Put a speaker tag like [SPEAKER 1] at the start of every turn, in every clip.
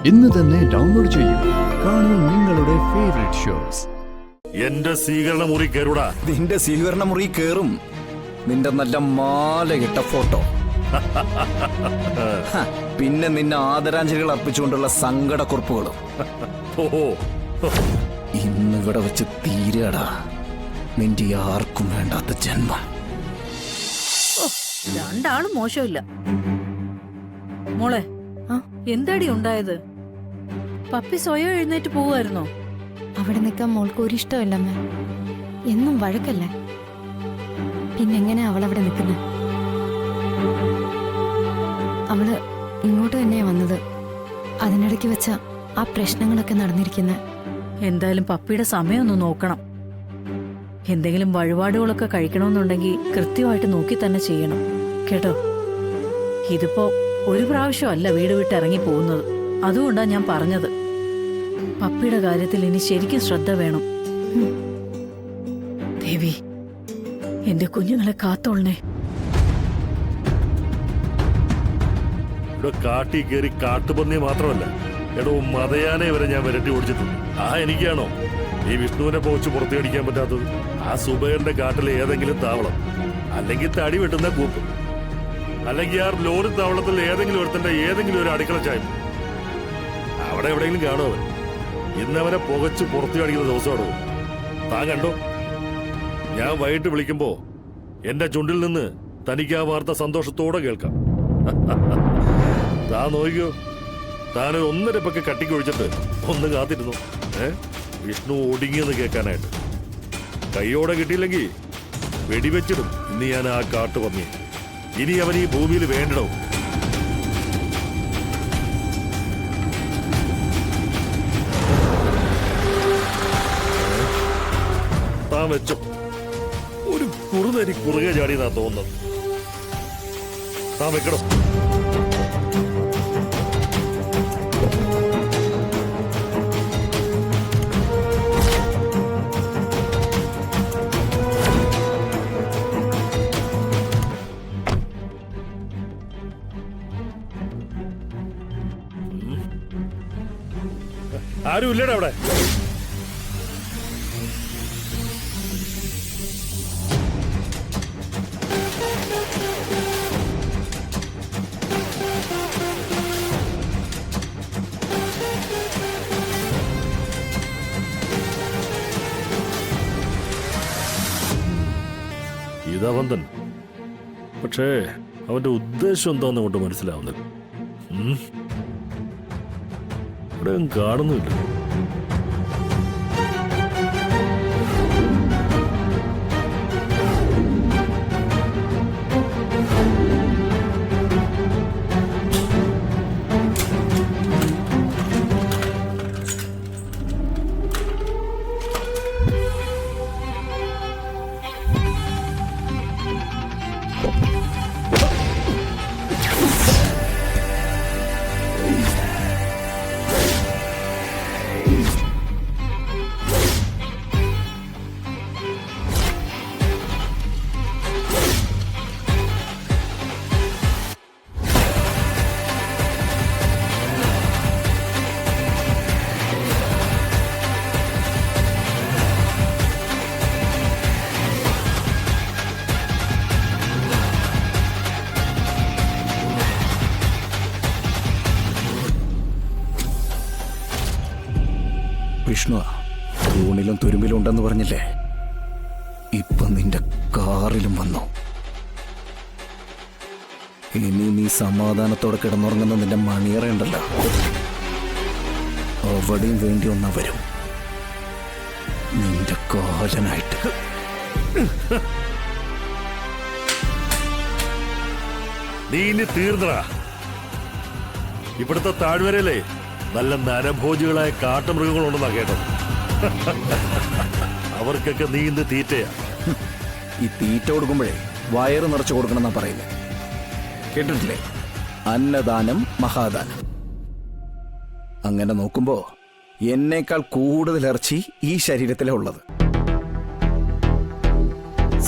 [SPEAKER 1] ഇന്ന് തന്നെ ഡൗൺലോഡ് ചെയ്യൂ. കാണൂ നിങ്ങളുടെ ഫേവറേറ്റ് ഷോസ്.
[SPEAKER 2] എന്റെ സ്വീകരണ മുറി കയറൂടാ.
[SPEAKER 3] നിന്റെ സ്വീകരണ മുറി കേറും. നിന്റെ നല്ല മാലയിട്ട ഫോട്ടോ, പിന്നെ നിന്നെ ആദരാഞ്ജലികൾ അർപ്പിച്ചുകൊണ്ടുള്ള സങ്കടക്കുറിപ്പുകളും.
[SPEAKER 2] ഓഹോ,
[SPEAKER 3] ഇന്നിവിടെ വെച്ച് തീരടാ നിന്റെ ആർക്കും വേണ്ടാത്ത ജന്മം.
[SPEAKER 4] രണ്ടാളും മോശമില്ല. മോളെ, എന്താടി ഉണ്ടായത്? പപ്പി സ്വയം എഴുന്നേറ്റ് പോവായിരുന്നോ?
[SPEAKER 5] അവിടെ നിൽക്കാൻ മോൾക്ക് ഒരിഷ്ടമല്ലമ്മ. എന്നും വഴക്കല്ലേ. പിന്നെങ്ങനെ അവളവിടെ നിൽക്കുന്നത്? അവള് ഇങ്ങോട്ട് തന്നെയാ വന്നത്. അതിനിടയ്ക്ക് വെച്ച ആ പ്രശ്നങ്ങളൊക്കെ നടന്നിരിക്കുന്നത്.
[SPEAKER 4] എന്തായാലും പപ്പിയുടെ സമയം ഒന്ന് നോക്കണം. എന്തെങ്കിലും വഴിപാടുകളൊക്കെ കഴിക്കണമെന്നുണ്ടെങ്കിൽ കൃത്യമായിട്ട് നോക്കി തന്നെ ചെയ്യണം കേട്ടോ. ഇതിപ്പോ ഒരു പ്രാവശ്യമല്ല വീട് വിട്ട് ഇറങ്ങി പോകുന്നത്. അതുകൊണ്ടാ ഞാൻ പറഞ്ഞത്, പപ്പിയുടെ കാര്യത്തിൽ ഇനി ശരിക്കും ശ്രദ്ധ വേണം. ദേവി, എന്റെ കുഞ്ഞുങ്ങളെ കാത്തോളണേ.
[SPEAKER 2] ഇവിടെ കാട്ടി കയറി കാട്ടുപന്നി മാത്രമല്ല, എടോ മതയാനെ വരെ ഞാൻ വിരട്ടി ഓടിച്ചിട്ടുണ്ട്. എനിക്കാണോ ഈ വിഷ്ണുവിനെ പോച്ച് പുറത്തേടിക്കാൻ പറ്റാത്തത്? ആ സുബൈറിന്റെ കാട്ടിലെ ഏതെങ്കിലും താവളം, അല്ലെങ്കിൽ തടി വെട്ടുന്ന കൂപ്പ്, അല്ലെങ്കിൽ ആ ലോറി താവളത്തിൽ ഏതെങ്കിലും ഒരുത്തന്റെ ഏതെങ്കിലും ഒരു അടുക്കള ചായ്പ, അവിടെ എവിടെയെങ്കിലും കാണുമോ അവൻ? ഇന്നവനെ പുകച്ച് പുറത്തേടിക്കുന്ന ദിവസമാണോ? താൻ കണ്ടോ? ഞാൻ വൈകിട്ട് വിളിക്കുമ്പോ എന്റെ ചുണ്ടിൽ നിന്ന് തനിക്ക് ആ വാർത്ത സന്തോഷത്തോടെ കേൾക്കാം. താൻ നോക്കിയോ, താനൊരു 1.5 പക്ക് കട്ടിക്കൊഴിച്ചിട്ട് ഒന്ന് കാത്തിരുന്നു വിഷ്ണു ഒടുങ്ങിയെന്ന് കേൾക്കാനായിട്ട്. കൈയോടെ കിട്ടിയില്ലെങ്കിൽ വെടിവെച്ചിടും ഇന്ന് ഞാൻ ആ കാട്ടു പന്നി. ഇനി അവൻ ഈ ഭൂമിയിൽ വേണ്ടടോ. താൻ വെച്ചോ, ഒരു കുറുതരി കുറുകെ ചാടിയെന്നാ തോന്നുന്നത്. താൻ വെക്കണം. ആരും ഇല്ലടാ അവിടെ. ഇതവൻ തന്നെ, പക്ഷേ അവന്റെ ഉദ്ദേശം എന്താന്ന് കൊണ്ട് മനസ്സിലാവുന്നില്ല. ഇവിടെ കാണുന്നില്ല.
[SPEAKER 3] വിഷ്ണു തൂണിലും തുരുമ്പിലും ഉണ്ടെന്ന് പറഞ്ഞില്ലേ, ഇപ്പൊ നിന്റെ കാറിലും വന്നു. ഇനി നീ സമാധാനത്തോടെ കിടന്നുറങ്ങുന്ന നിന്റെ മണിയറയുണ്ടല്ലോ, അവിടെയും വേണ്ടി ഒന്നാ വരും നിന്റെ കാലനായിട്ട്.
[SPEAKER 2] നീ ഇനി തീർന്നടാ. ഇവിടുത്തെ താഴ്വരയിലെ നല്ല നരഭോജികളായ കാട്ടുമൃഗങ്ങളുണ്ടെന്നാ കേട്ടത്. അവർക്കൊക്കെ നീ ഇന്ന് തീറ്റയാ.
[SPEAKER 3] ഈ തീറ്റ കൊടുക്കുമ്പോഴേ വയറ് നിറച്ചു കൊടുക്കണമെന്നാ പറയുന്നത്. കേട്ടിട്ടില്ലേ? അന്നദാനം മഹാദാനം. അങ്ങനെ നോക്കുമ്പോ എന്നേക്കാൾ കൂടുതൽ ഇറച്ചി ഈ ശരീരത്തിലെ ഉള്ളത്.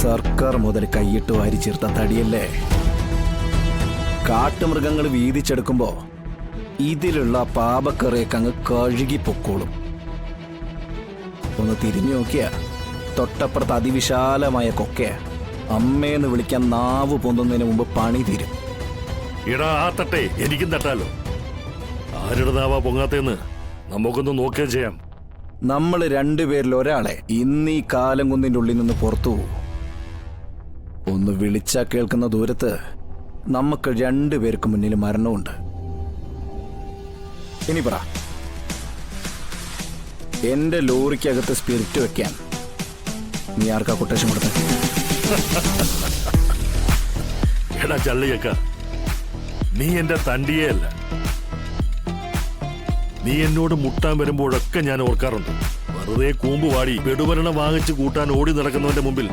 [SPEAKER 3] സർക്കാർ മുതൽ കൈയിട്ട് വാരി ചേർത്ത തടിയല്ലേ. കാട്ടുമൃഗങ്ങൾ വീതിച്ചെടുക്കുമ്പോ ഇതിലുള്ള പാപക്കറിയൊക്കെ അങ്ങ് കഴുകി പൊക്കോളും. ഒന്ന് തിരിഞ്ഞു നോക്കിയ തൊട്ടപ്പുറത്ത് അതിവിശാലമായ കൊക്കയാ. അമ്മയെന്ന് വിളിക്കാൻ നാവ് പൊന്തുന്നതിന് മുമ്പ് പണി തീരും.
[SPEAKER 2] ഇടാ ആ തട്ടെ എനിക്കും തട്ടാലോ. ആരുടെ നാവാ പൊങ്ങാത്തേന്ന് നമുക്കൊന്ന് നോക്കുകയും ചെയ്യാം.
[SPEAKER 3] നമ്മൾ രണ്ടുപേരിൽ ഒരാളെ ഇന്ന് ഈ കാലം കുന്നിൻ്റെ ഉള്ളിൽ നിന്ന് പുറത്തു പോകും. ഒന്ന് വിളിച്ചാ കേൾക്കുന്ന ദൂരത്ത് നമുക്ക് രണ്ടുപേർക്ക് മുന്നിൽ മരണമുണ്ട്. ഇനി പറ, എന്റെ ലോറിക്കകത്ത് സ്പിരിറ്റ് വെക്കാൻ നീ ആർക്കാ കൊട്ടേഷൻ കൊടുത്തത്?
[SPEAKER 2] എടാ ചള്ളിയക്ക, നീ എന്റെ തണ്ടിയേ അല്ല. നീ എന്നോട് മുട്ടാൻ വരുമ്പോഴൊക്കെ ഞാൻ ഓർക്കാറുണ്ട്. വെറുതെ കൂമ്പ് വാടി പെടുമരണം വാങ്ങിച്ച് കൂട്ടാൻ ഓടി നടക്കുന്നവന്റെ മുമ്പിൽ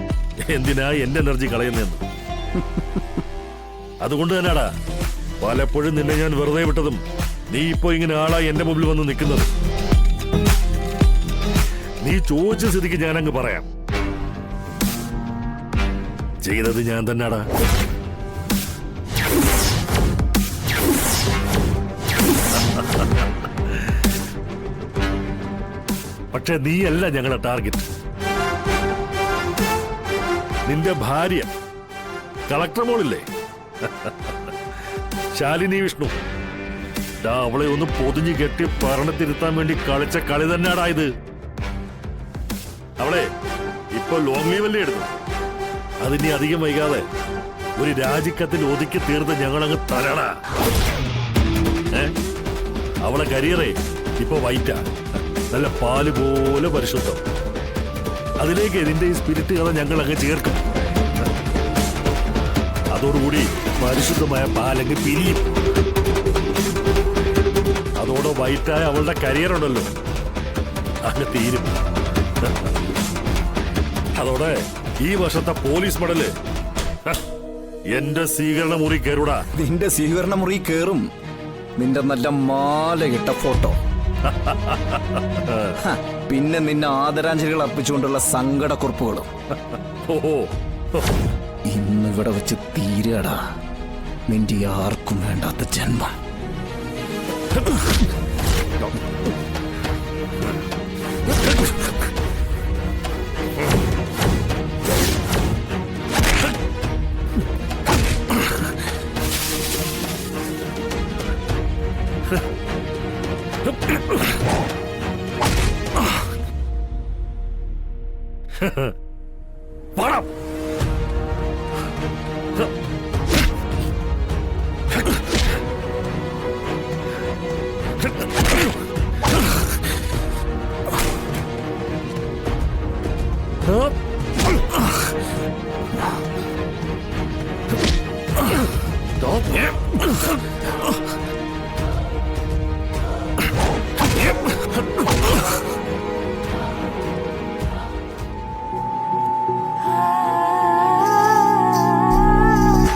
[SPEAKER 2] എന്തിനാ എന്റെ എനർജി കളയുന്നതെന്ന്. അതുകൊണ്ട് തന്നെയാടാ പലപ്പോഴും നിന്നെ ഞാൻ വെറുതെ വിട്ടതും നീ ഇപ്പോ ഇങ്ങനെ ആളായി എന്റെ മുമ്പിൽ വന്ന് നിൽക്കുന്നത്. നീ ചോദിച്ച സ്ഥിതിക്ക് ഞാനങ്ങ് പറയാം, ചെയ്തത് ഞാൻ തന്നെയാടാ. പക്ഷെ നീയല്ല ഞങ്ങളുടെ ടാർഗറ്റ്. നിന്റെ ഭാര്യ കളക്ടർ മോളില്ലേ, ശാലിനി വിഷ്ണു, അവളെ ഒന്ന് പൊതിഞ്ഞു കെട്ടി ഭരണത്തിരുത്താൻ വേണ്ടി കളിച്ച കളി തന്നെയാടാ ഇത്. അവളെ ഇപ്പൊ ലോങ് ലീവല്ലേ എടുത്തു. അതിനി അധികം വൈകാതെ ഒരു രാജിക്കത്തിൽ ഒതുക്കി തീർത്ത് ഞങ്ങളങ്ങ് തരണ. അവളെ കരിയറേ ഇപ്പൊ വൈറ്റാ, നല്ല പാല് പോലെ പരിശുദ്ധം. അതിലേക്ക് നിന്റെ ഈ സ്പിരിറ്റ് കഥ ഞങ്ങൾ അങ്ങ് ചേർക്കും. അതോടുകൂടി പരിശുദ്ധമായ പാലങ്ങ് പിരിയും. അതോടെ വൈറ്റായ അവളുടെ കരിയർ ഉണ്ടല്ലോ അങ്ങ് തീരും. അതോടെ ഈ വർഷത്തെ പോലീസ് മെഡല് എന്റെ സ്വീകരണ മുറി കയറൂടാ.
[SPEAKER 3] നിന്റെ സ്വീകരണ മുറി കയറും നിന്റെ നല്ല മാലയിട്ട ഫോട്ടോ. പിന്നെ നിന്നെ ആദരാഞ്ജലികൾ അർപ്പിച്ചുകൊണ്ടുള്ള സങ്കടക്കുറിപ്പുകളും.
[SPEAKER 2] ഓഹോ,
[SPEAKER 3] ഇന്നിവിടെ വെച്ച് തീരടാ നിന്റെ ആർക്കും വേണ്ടാത്ത ജന്മം.
[SPEAKER 2] പണം